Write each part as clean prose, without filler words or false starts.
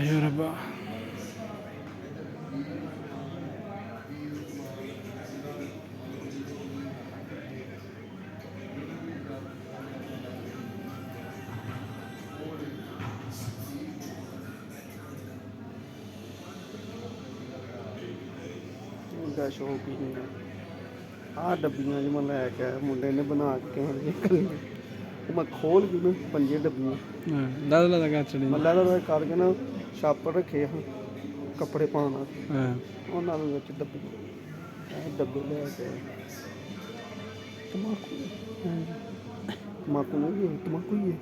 ਵਾਹਿਗੁਰੂ ਰੱਬਾ। ਦਾ ਸ਼ੌਕ ਹੀ ਨਹੀਂ। ਆਹ ਡੱਬੀਆਂ ਜਿ ਮੈਂ ਲੈ ਕੇ ਆਇਆ ਮੁੰਡੇ ਨੇ ਬਣਾ ਕੇ ਉਹ ਮੈਂ ਖੋਲ ਕੇ ਨਾ 5 ਡੱਬੀਆਂ ਦਾਦਾ ਦਾਦਾ ਘਰ ਚੜੀ ਮੱਲਾ ਦਾ ਕਰਕੇ ਨਾ ਛਾਪ ਰੱਖੇ ਆ ਕੱਪੜੇ ਪਾਉਣ ਵਾਸਤੇ ਉਹਨਾਂ ਦੇ ਵਿੱਚ ਡੱਬੀਆਂ ਇਹ ਡੱਬੇ ਲੈ ਕੇ ਤਮਾਕੂ ਤਮਾਕੂ ਨਹੀਂ ਤਮਾਕੂ ਹੀ ਹੈ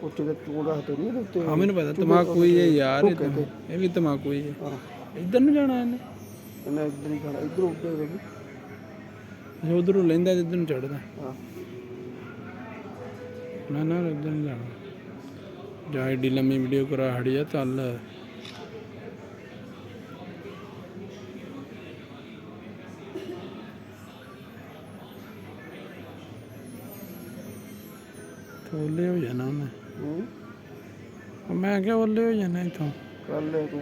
ਉੱਤੇ ਦੇ ਚੋੜਾ ਤੇ ਨਹੀਂ ਉੱਤੇ ਹਾਂ ਮੈਨੂੰ ਪਤਾ ਤਮਾਕੂ ਹੀ ਹੈ ਯਾਰ ਇਹ ਵੀ ਤਮਾਕੂ ਹੀ ਹੈ। ਇੱਧਰ ਨੂੰ ਜਾਣਾ ਇਹਨੇ ਇੱਧਰ ਹੀ ਖਾਣਾ ਇੱਧਰ ਉੱਧਰ ਉਧਰੋਂ ਲੈਂਦਾ ਇੱਧਰ ਨੂੰ ਚੜਦਾ। ਹਾਂ ਨਾ ਨਾ ਇੱਧਰ ਨਹੀਂ ਜਾਣਾ ਜਾਂ ਐਡੀ ਲੰਮੀ ਵੀਡੀਓ ਕਰਾ ਹੜੀ ਆ ਚੱਲ ਓਲੇ ਹੋ ਜਾਣਾ ਉਹਨੇ। ਮੈਂ ਕਿਹਾ ਓਲੇ ਹੋ ਜਾਣਾ ਇੱਥੋਂ ਕਰ ਲੈ ਤੂੰ।